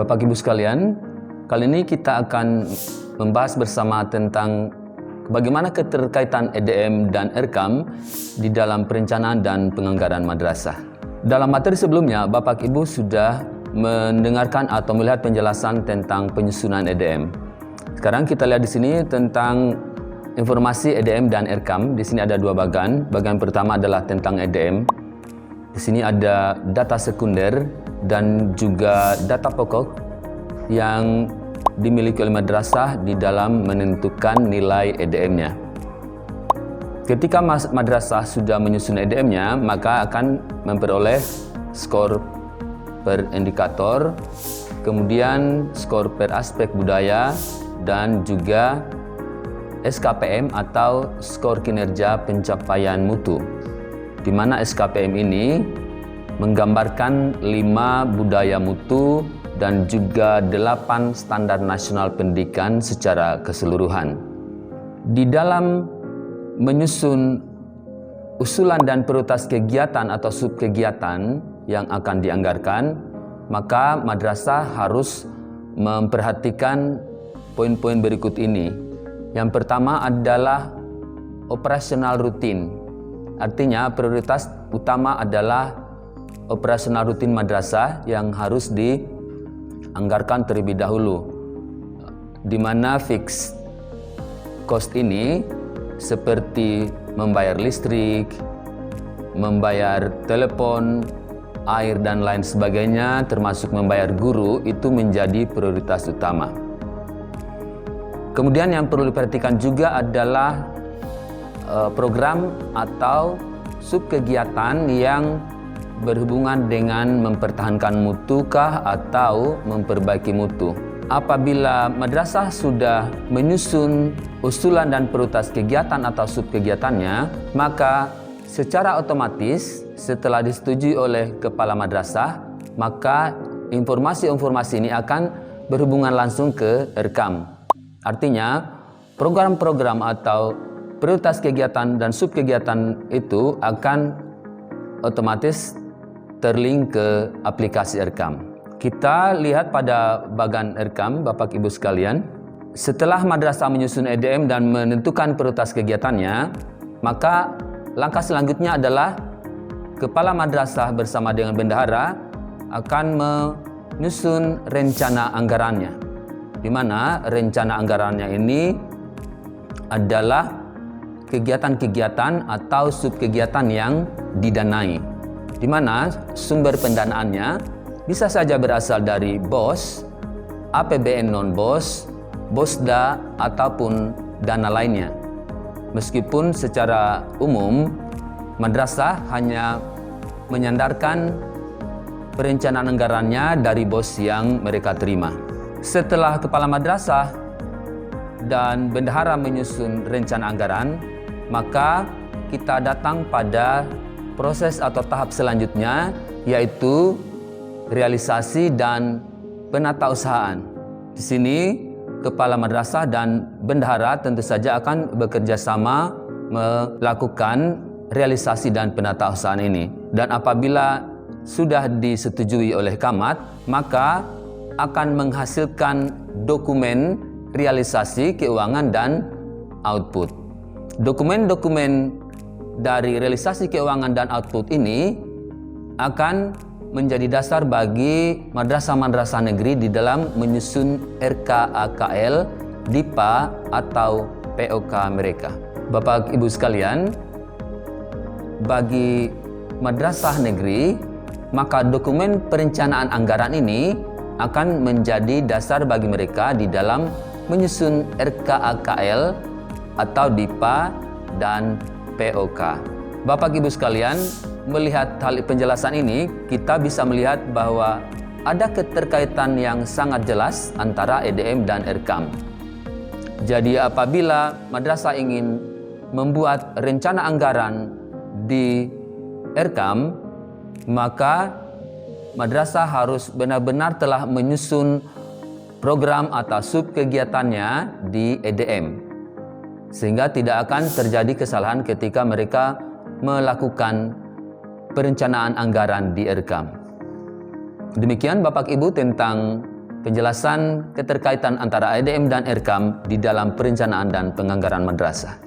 Bapak Ibu sekalian, kali ini kita akan membahas bersama tentang bagaimana keterkaitan EDM dan ERKAM di dalam perencanaan dan penganggaran madrasah. Dalam materi sebelumnya, Bapak Ibu sudah mendengarkan atau melihat penjelasan tentang penyusunan EDM. Sekarang kita lihat di sini tentang informasi EDM dan ERKAM. Di sini ada dua bagian. Bagian pertama adalah tentang EDM. Di sini ada data sekunder dan juga data pokok yang dimiliki oleh madrasah di dalam menentukan nilai EDM-nya. Ketika madrasah sudah menyusun EDM-nya, maka akan memperoleh skor per indikator, kemudian skor per aspek budaya, dan juga SKPM atau skor kinerja pencapaian mutu, di mana SKPM ini menggambarkan 5 budaya mutu dan juga 8 standar nasional pendidikan secara keseluruhan. Di dalam menyusun usulan dan prioritas kegiatan atau subkegiatan yang akan dianggarkan, maka madrasah harus memperhatikan poin-poin berikut ini. Yang pertama adalah operasional rutin. Artinya prioritas utama adalah operasional rutin madrasah yang harus dianggarkan terlebih dahulu, di mana fixed cost ini seperti membayar listrik, membayar telepon, air, dan lain sebagainya, termasuk membayar guru, itu menjadi prioritas utama. Kemudian yang perlu diperhatikan juga adalah program atau subkegiatan yang berhubungan dengan mempertahankan mutukah atau memperbaiki mutu. Apabila madrasah sudah menyusun usulan dan prioritas kegiatan atau subkegiatannya, maka secara otomatis setelah disetujui oleh kepala madrasah, maka informasi-informasi ini akan berhubungan langsung ke ERKAM. Artinya, program-program atau prioritas kegiatan dan subkegiatan itu akan otomatis terlink ke aplikasi ERKAM. Kita lihat pada bagian ERKAM, Bapak Ibu sekalian. Setelah madrasah menyusun EDM dan menentukan prioritas kegiatannya, maka langkah selanjutnya adalah kepala madrasah bersama dengan bendahara akan menyusun rencana anggarannya, di mana rencana anggarannya ini adalah kegiatan-kegiatan atau subkegiatan yang didanai, di mana sumber pendanaannya bisa saja berasal dari BOS, APBN non-BOS, BOSDA, ataupun dana lainnya. Meskipun secara umum madrasah hanya menyandarkan perencanaan anggarannya dari BOS yang mereka terima. Setelah kepala madrasah dan bendahara menyusun rencana anggaran, maka kita datang pada proses atau tahap selanjutnya, yaitu realisasi dan penatausahaan. Di sini kepala madrasah dan bendahara tentu saja akan bekerja sama melakukan realisasi dan penatausahaan ini. Dan apabila sudah disetujui oleh Kamat, maka akan menghasilkan dokumen realisasi keuangan dan output. Dokumen-dokumen dari realisasi keuangan dan output ini akan menjadi dasar bagi madrasah-madrasah negeri di dalam menyusun RKAKL, DIPA, atau POK mereka. Bapak Ibu sekalian, bagi madrasah negeri, maka dokumen perencanaan anggaran ini akan menjadi dasar bagi mereka di dalam menyusun RKAKL atau DIPA dan POK. Bapak Ibu sekalian, melihat hal penjelasan ini, kita bisa melihat bahwa ada keterkaitan yang sangat jelas antara EDM dan ERKAM. Jadi apabila madrasah ingin membuat rencana anggaran di ERKAM, maka madrasah harus benar-benar telah menyusun program atau subkegiatannya di EDM, sehingga tidak akan terjadi kesalahan ketika mereka melakukan perencanaan anggaran di ERKAM. Demikian Bapak Ibu tentang penjelasan keterkaitan antara EDM dan ERKAM di dalam perencanaan dan penganggaran madrasah.